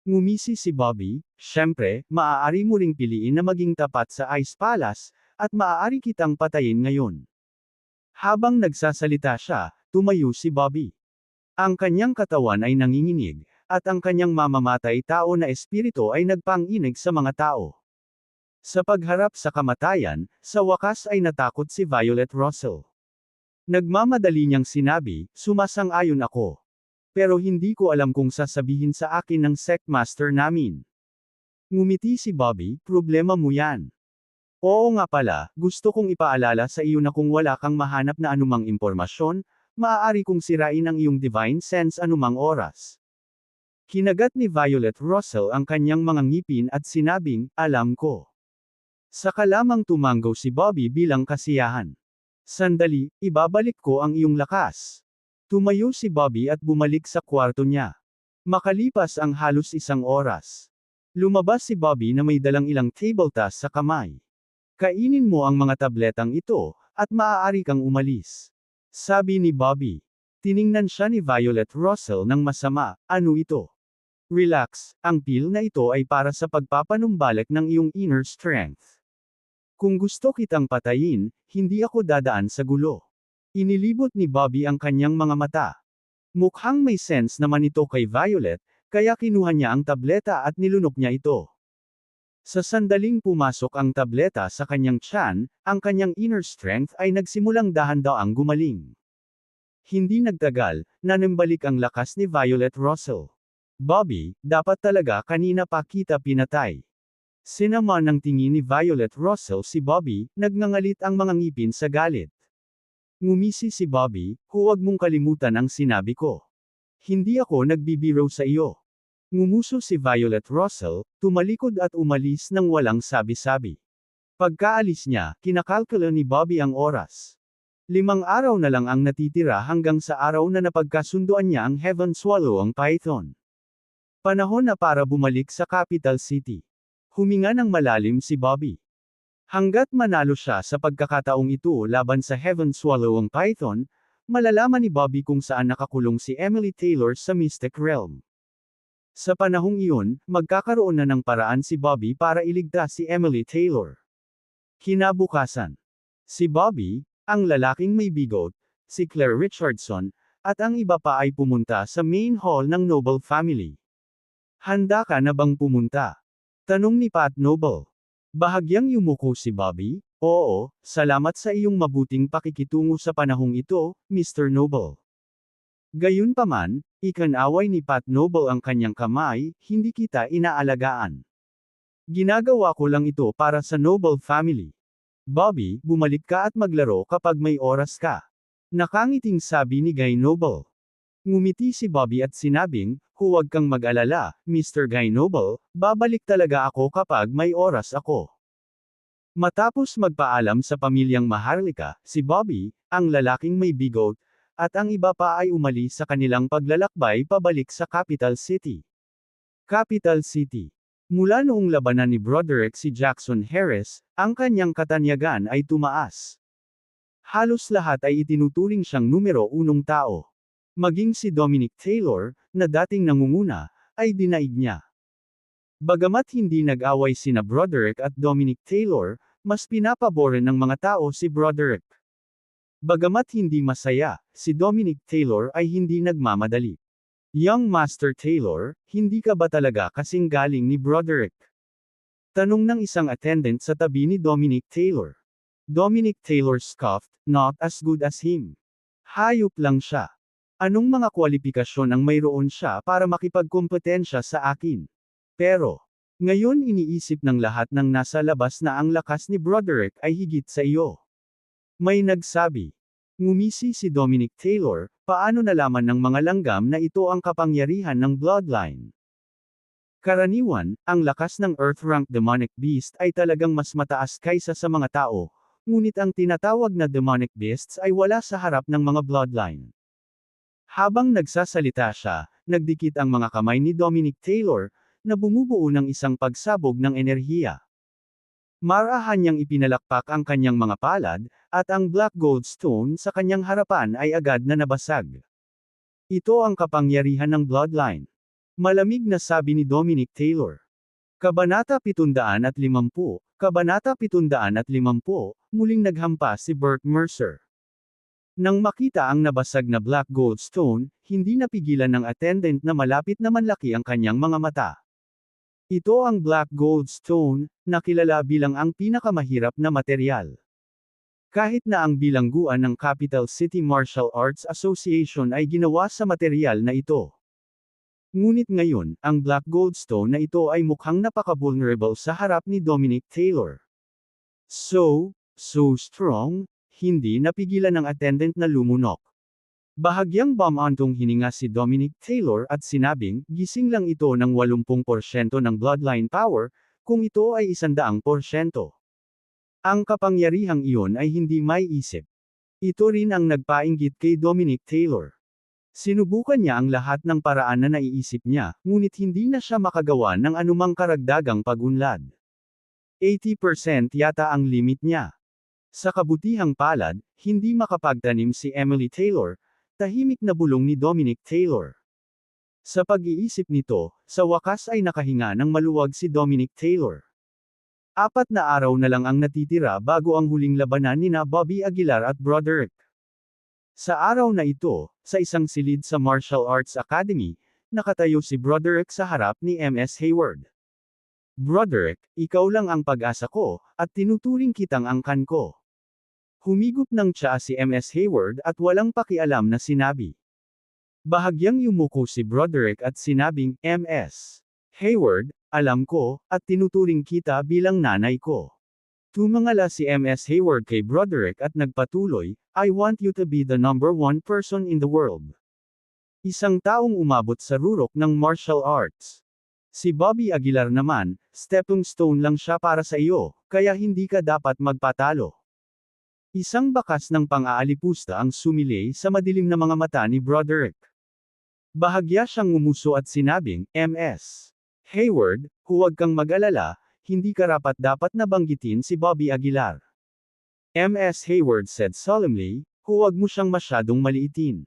Speaker 1: Ngumisi si Bobby, syempre, maaari mo ring piliin na maging tapat sa Ice Palace, at maaari kitang patayin ngayon. Habang nagsasalita siya, tumayo si Bobby. Ang kanyang katawan ay nanginginig, at ang kanyang mamamatay tao na espiritu ay nagpanginig sa mga tao. Sa pagharap sa kamatayan, sa wakas ay natakot si Violet Russell. Nagmamadali niyang sinabi, sumasang-ayon ako. Pero hindi ko alam kung sasabihin sa akin ng sect master namin. Ngumiti si Bobby, problema mo yan. Oo nga pala, gusto kong ipaalala sa iyo na kung wala kang mahanap na anumang impormasyon, maaari kong sirain ang iyong divine sense anumang oras. Kinagat ni Violet Russell ang kanyang mga ngipin at sinabing, alam ko. Saka lamang tumango si Bobby bilang kasiyahan. Sandali, ibabalik ko ang iyong lakas. Tumayo si Bobby at bumalik sa kwarto niya. Makalipas ang halos isang oras. Lumabas si Bobby na may dalang ilang table tasks sa kamay. Kainin mo ang mga tabletang ito, at maaari kang umalis. Sabi ni Bobby. Tiningnan siya ni Violet Russell ng masama, ano ito? Relax, ang pill na ito ay para sa pagpapanumbalik ng iyong inner strength. Kung gusto kitang patayin, hindi ako dadaan sa gulo. Inilibot ni Bobby ang kanyang mga mata. Mukhang may sense naman ito kay Violet, kaya kinuha niya ang tableta at nilunok niya ito. Sa sandaling pumasok ang tableta sa kanyang tiyan, ang kanyang inner strength ay nagsimulang dahan-daang gumaling. Hindi nagtagal, nanambalik ang lakas ni Violet Russell. Bobby, dapat talaga kanina pa kita pinatay. Sinama ng tingin ni Violet Russell si Bobby, nagngangalit ang mga ngipin sa galit. Ngumisi si Bobby, huwag mong kalimutan ang sinabi ko. Hindi ako nagbibiro sa iyo. Ngumuso si Violet Russell, tumalikod at umalis nang walang sabi-sabi. Pagkaalis niya, kinakalkula ni Bobby ang oras. 5 araw na lang ang natitira hanggang sa araw na napagkasunduan niya ang Heaven Swallow ang Python. Panahon na para bumalik sa capital city. Huminga ng malalim si Bobby. Hanggat manalo siya sa pagkakataong ito laban sa Heaven Swallow ang Python, malalaman ni Bobby kung saan nakakulong si Emily Taylor sa Mystic Realm. Sa panahong iyon, magkakaroon na ng paraan si Bobby para iligtas si Emily Taylor. Kinabukasan. Si Bobby, ang lalaking may bigot, si Claire Richardson, at ang iba pa ay pumunta sa main hall ng Noble family. Handa ka na bang pumunta? Tanong ni Pat Noble. Bahagyang yumuko si Bobby, oo, salamat sa iyong mabuting pakikitungo sa panahong ito, Mr. Noble. Gayunpaman, ikinaway ni Pat Noble ang kanyang kamay, hindi kita inaalagaan. Ginagawa ko lang ito para sa Noble family. Bobby, bumalik ka at maglaro kapag may oras ka. Nakangiting sabi ni Guy Noble. Ngumiti si Bobby at sinabing, huwag kang mag-alala, Mr. Guy Noble, babalik talaga ako kapag may oras ako. Matapos magpaalam sa pamilyang Maharlika, si Bobby, ang lalaking may bigot, at ang iba pa ay umalis sa kanilang paglalakbay pabalik sa Capital City. Capital City. Mula noong labanan ni Broderick si Jackson Harris, ang kanyang katanyagan ay tumaas. Halos lahat ay itinuturing siyang numero 1 tao. Maging si Dominic Taylor, na dating nangunguna, ay dinaig niya. Bagamat hindi nag-away sina Broderick at Dominic Taylor, mas pinapaboran ng mga tao si Broderick. Bagamat hindi masaya, si Dominic Taylor ay hindi nagmamadali. Young Master Taylor, hindi ka ba talaga kasing galing ni Broderick? Tanong ng isang attendant sa tabi ni Dominic Taylor. Dominic Taylor scoffed, not as good as him. Hayop lang siya. Anong mga kwalifikasyon ang mayroon siya para makipagkompetensya sa akin? Pero, ngayon iniisip ng lahat ng nasa labas na ang lakas ni Broderick ay higit sa iyo. May nagsabi. Ngumisi si Dominic Taylor, paano nalaman ng mga langgam na ito ang kapangyarihan ng bloodline? Karaniwan, ang lakas ng Earth-rank demonic beast ay talagang mas mataas kaysa sa mga tao, ngunit ang tinatawag na demonic beasts ay wala sa harap ng mga bloodline. Habang nagsasalita siya, nagdikit ang mga kamay ni Dominic Taylor, na bumubuo ng isang pagsabog ng enerhiya. Marahan niyang ipinalakpak ang kanyang mga palad, at ang black gold stone sa kanyang harapan ay agad na nabasag. Ito ang kapangyarihan ng bloodline. Malamig na sabi ni Dominic Taylor. Kabanata 750, Kabanata 750, muling naghampas si Bert Mercer. Nang makita ang nabasag na black gold stone, hindi napigilan ng attendant na malapit na manlaki ang kanyang mga mata. Ito ang Black Gold Stone, na kilala bilang ang pinakamahirap na materyal. Kahit na ang bilangguan ng Capital City Martial Arts Association ay ginawa sa materyal na ito. Ngunit ngayon, ang Black Gold Stone na ito ay mukhang napaka-vulnerable sa harap ni Dominic Taylor. So strong, hindi napigilan ng attendant na lumunok. Bahagyang bumantong hininga si Dominic Taylor at sinabing, gising lang ito ng 80% ng bloodline power, kung ito ay 100%. Ang kapangyarihang iyon ay hindi may isip. Ito rin ang nagpainggit kay Dominic Taylor. Sinubukan niya ang lahat ng paraan na naiisip niya, ngunit hindi na siya makagawa ng anumang karagdagang pag-unlad. 80% yata ang limit niya. Sa kabutihang palad, hindi makapagtanim si Emily Taylor, tahimik na bulong ni Dominic Taylor. Sa pag-iisip nito, sa wakas ay nakahinga ng maluwag si Dominic Taylor. 4 na araw na lang ang natitira bago ang huling labanan nina Bobby Aguilar at Broderick. Sa araw na ito, sa isang silid sa Martial Arts Academy, nakatayo si Broderick sa harap ni MS Hayward. Broderick, ikaw lang ang pag-asa ko, at tinuturing kitang angkan ko. Humigop ng tsaa si MS Hayward at walang pakialam na sinabi. Bahagyang yumuko si Broderick at sinabing, MS Hayward, alam ko, at tinuturing kita bilang nanay ko. Tumangala si MS Hayward kay Broderick at nagpatuloy, I want you to be the number one person in the world. Isang taong umabot sa rurok ng martial arts. Si Bobby Aguilar naman, stepping stone lang siya para sa iyo, kaya hindi ka dapat magpatalo. Isang bakas ng pang-aalipusta ang sumilay sa madilim na mga mata ni Broderick. Bahagya siyang ngumuso at sinabing, MS Hayward, huwag kang mag-alala, hindi karapat-dapat na banggitin si Bobby Aguilar. MS Hayward said solemnly, huwag mo siyang masyadong maliitin.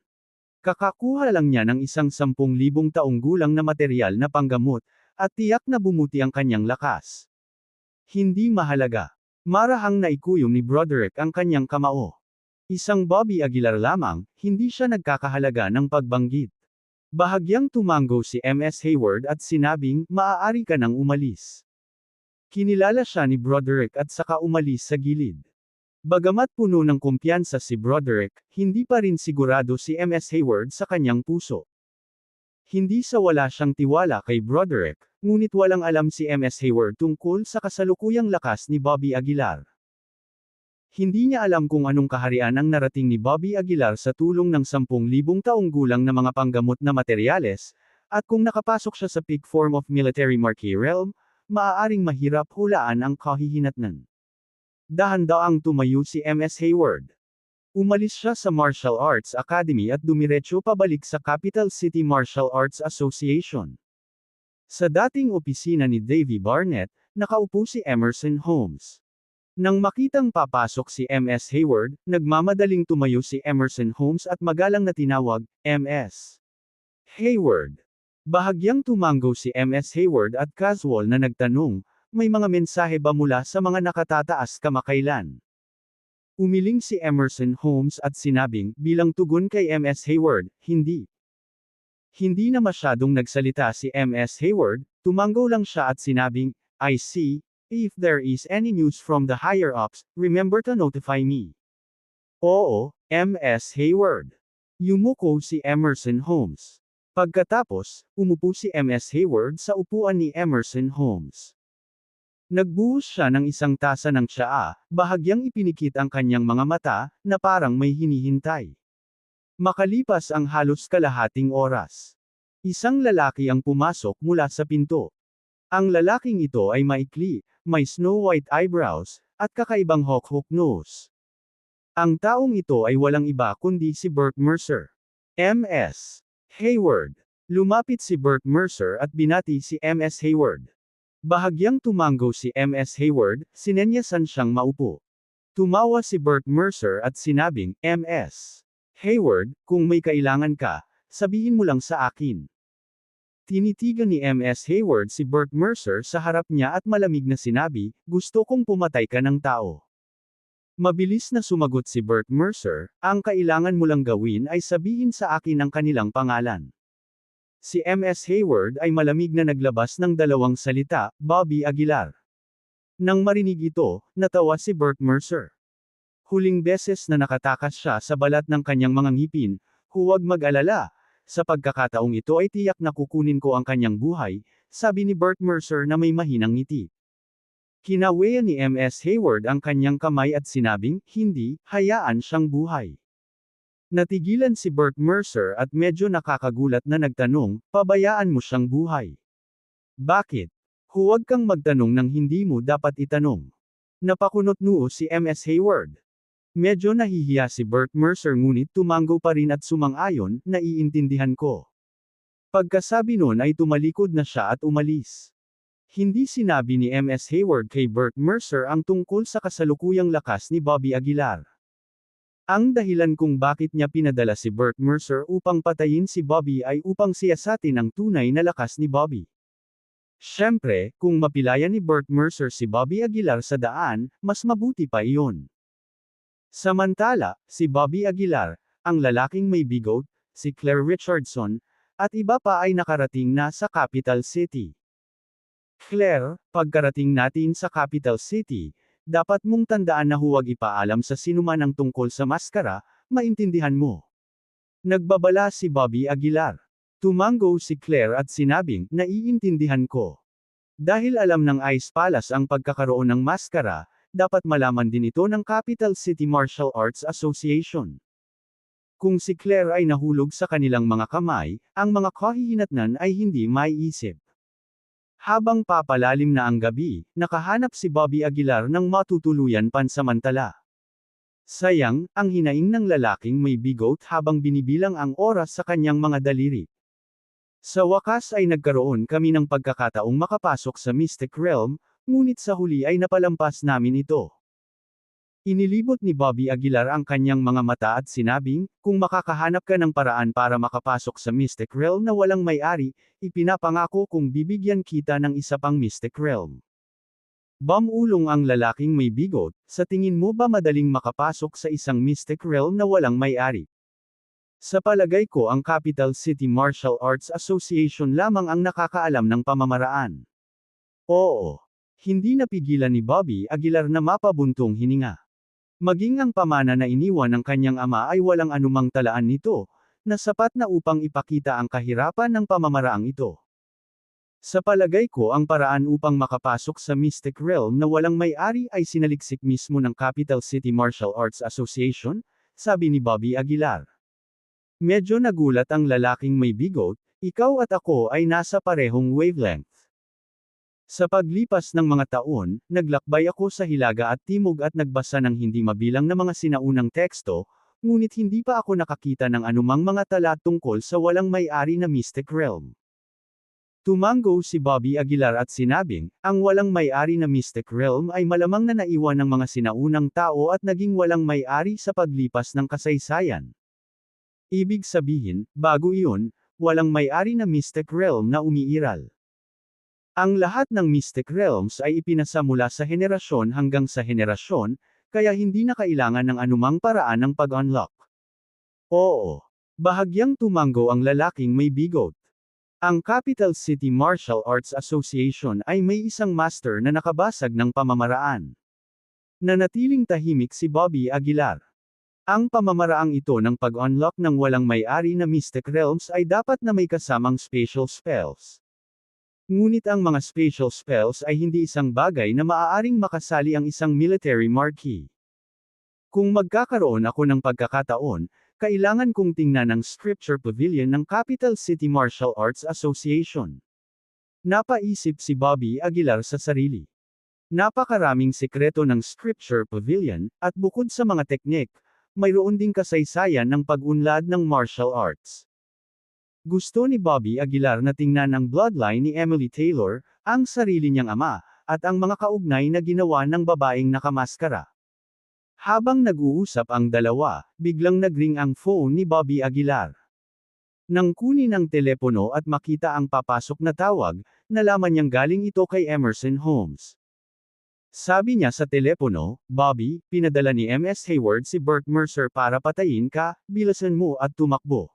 Speaker 1: Kakakuha lang niya ng isang 10,000 taong gulang na materyal na panggamot, at tiyak na bumuti ang kanyang lakas. Hindi mahalaga. Marahang naikuyom ni Broderick ang kanyang kamao. Isang Bobby Aguilar lamang, hindi siya nagkakahalaga ng pagbanggit. Bahagyang tumango si MS Hayward at sinabing, maaari ka nang umalis. Kinilala siya ni Broderick at saka umalis sa gilid. Bagamat puno ng kumpiyansa si Broderick, hindi pa rin sigurado si MS Hayward sa kanyang puso. Hindi sa wala siyang tiwala kay Broderick, ngunit walang alam si MS Hayward tungkol sa kasalukuyang lakas ni Bobby Aguilar. Hindi niya alam kung anong kaharian ang narating ni Bobby Aguilar sa tulong ng 10,000 taong gulang na mga panggamot na materyales, at kung nakapasok siya sa peak form of military marquee realm, maaaring mahirap hulaan ang kahihinatnan. Dahan-daang tumayo si MS Hayward. Umalis siya sa Martial Arts Academy at dumiretso pabalik sa Capital City Martial Arts Association. Sa dating opisina ni Davy Barnett, nakaupo si Emerson Holmes. Nang makitang papasok si MS Hayward, nagmamadaling tumayo si Emerson Holmes at magalang na tinawag, MS Hayward. Bahagyang tumango si MS Hayward at casual na nagtanong, may mga mensahe ba mula sa mga nakatataas kamakailan? Umiling si Emerson Holmes at sinabing, bilang tugon kay MS Hayward, hindi. Hindi na masyadong nagsalita si MS Hayward, tumango lang siya at sinabing, I see. If there is any news from the higher-ups, remember to notify me. Oo, MS Hayward. Yumuko si Emerson Holmes. Pagkatapos, umupo si MS Hayward sa upuan ni Emerson Holmes. Nagbuhos siya ng isang tasa ng tsaa, bahagyang ipinikit ang kanyang mga mata, na parang may hinihintay. Makalipas ang halos kalahating oras. Isang lalaki ang pumasok mula sa pinto. Ang lalaking ito ay maikli, may snow white eyebrows, at kakaibang hawk-hook nose. Ang taong ito ay walang iba kundi si Burt Mercer. MS Hayward. Lumapit si Burt Mercer at binati si MS Hayward. Bahagyang tumango si MS Hayward, sinenyasan siyang maupo. Tumawa si Burt Mercer at sinabing, MS Hayward, kung may kailangan ka, sabihin mo lang sa akin. Tinitigan ni MS Hayward si Burt Mercer sa harap niya at malamig na sinabi, gusto kong pumatay ka ng tao. Mabilis na sumagot si Burt Mercer, ang kailangan mo lang gawin ay sabihin sa akin ang kanilang pangalan. Si MS Hayward ay malamig na naglabas ng dalawang salita, Bobby Aguilar. Nang marinig ito, natawa si Burt Mercer. Huling beses na nakatakas siya sa balat ng kanyang mga ngipin, huwag mag-alala. Sa pagkakataong ito ay tiyak na kukunin ko ang kanyang buhay, sabi ni Burt Mercer na may mahinang ngiti. Kinaweyan ni MS Hayward ang kanyang kamay at sinabing, hindi, hayaan siyang buhay. Natigilan si Burt Mercer at medyo nakakagulat na nagtanong, pabayaan mo siyang buhay. Bakit? Huwag kang magtanong ng hindi mo dapat itanong. Napakunot noo si MS Hayward. Medyo nahihiya si Burt Mercer ngunit tumango pa rin at sumang-ayon, naiintindihan ko. Pagkasabi nun ay tumalikod na siya at umalis. Hindi sinabi ni MS Hayward kay Burt Mercer ang tungkol sa kasalukuyang lakas ni Bobby Aguilar. Ang dahilan kung bakit niya pinadala si Burt Mercer upang patayin si Bobby ay upang siyasatin ang tunay na lakas ni Bobby. Siyempre, kung mapilayan ni Burt Mercer si Bobby Aguilar sa daan, mas mabuti pa iyon. Samantala, si Bobby Aguilar, ang lalaking may bigot, si Claire Richardson, at iba pa ay nakarating na sa Capital City. Claire, pagkarating natin sa Capital City, dapat mong tandaan na huwag ipaalam sa sinuman ang tungkol sa maskara, maintindihan mo. Nagbabala si Bobby Aguilar. Tumango si Claire at sinabing, naiintindihan ko. Dahil alam ng Ice Palace ang pagkakaroon ng maskara, dapat malaman din ito ng Capital City Martial Arts Association. Kung si Claire ay nahulog sa kanilang mga kamay, ang mga kahihinatnan ay hindi maiisip. Habang papalalim na ang gabi, nakahanap si Bobby Aguilar ng matutuluyan pansamantala. Sayang, ang hinaing ng lalaking may bigot habang binibilang ang oras sa kanyang mga daliri. Sa wakas ay nagkaroon kami ng pagkakataong makapasok sa Mystic Realm, ngunit sa huli ay napalampas namin ito. Inilibot ni Bobby Aguilar ang kanyang mga mata at sinabing, kung makakahanap ka ng paraan para makapasok sa Mystic Realm na walang may-ari, ipinapangako kung bibigyan kita ng isa pang Mystic Realm. Bumulong ang lalaking may bigot, sa tingin mo ba madaling makapasok sa isang Mystic Realm na walang may-ari? Sa palagay ko ang Capital City Martial Arts Association lamang ang nakakaalam ng pamamaraan. Oo. Hindi napigilan ni Bobby Aguilar na mapabuntong hininga. Maging ang pamana na iniwan ng kanyang ama ay walang anumang talaan nito, na sapat na upang ipakita ang kahirapan ng pamamaraang ito. Sa palagay ko ang paraan upang makapasok sa Mystic Realm na walang may-ari ay sinaliksik mismo ng Capital City Martial Arts Association, sabi ni Bobby Aguilar. Medyo nagulat ang lalaking may bigot, ikaw at ako ay nasa parehong wavelength. Sa paglipas ng mga taon, naglakbay ako sa Hilaga at Timog at nagbasa ng hindi mabilang na mga sinaunang teksto, ngunit hindi pa ako nakakita ng anumang mga tala tungkol sa walang may-ari na Mystic Realm. Tumango si Bobby Aguilar at sinabing, ang walang may-ari na Mystic Realm ay malamang na naiwan ng mga sinaunang tao at naging walang may-ari sa paglipas ng kasaysayan. Ibig sabihin, bago iyon, walang may-ari na Mystic Realm na umiiral. Ang lahat ng Mystic Realms ay ipinasa mula sa henerasyon hanggang sa henerasyon, kaya hindi na kailangan ng anumang paraan ng pag-unlock. Oo. Bahagyang tumango ang lalaking may bigot. Ang Capital City Martial Arts Association ay may isang master na nakabasag ng pamamaraan. Nanatiling tahimik si Bobby Aguilar. Ang pamamaraang ito ng pag-unlock ng walang may-ari na Mystic Realms ay dapat na may kasamang special spells. Ngunit ang mga special spells ay hindi isang bagay na maaaring makasali ang isang military marquee. Kung magkakaroon ako ng pagkakataon, kailangan kong tingnan ang Scripture Pavilion ng Capital City Martial Arts Association. Napaisip si Bobby Aguilar sa sarili. Napakaraming sekreto ng Scripture Pavilion, at bukod sa mga teknik, mayroon ding kasaysayan ng pag-unlad ng martial arts. Gusto ni Bobby Aguilar na tingnan ang bloodline ni Emily Taylor, ang sarili niyang ama, at ang mga kaugnay na ginawa ng babaeng nakamaskara. Habang nag-uusap ang dalawa, biglang nagring ang phone ni Bobby Aguilar. Nang kunin ang telepono at makita ang papasok na tawag, nalaman niyang galing ito kay Emerson Holmes. Sabi niya sa telepono, Bobby, pinadala ni MS Hayward si Bert Mercer para patayin ka, bilisan mo at tumakbo.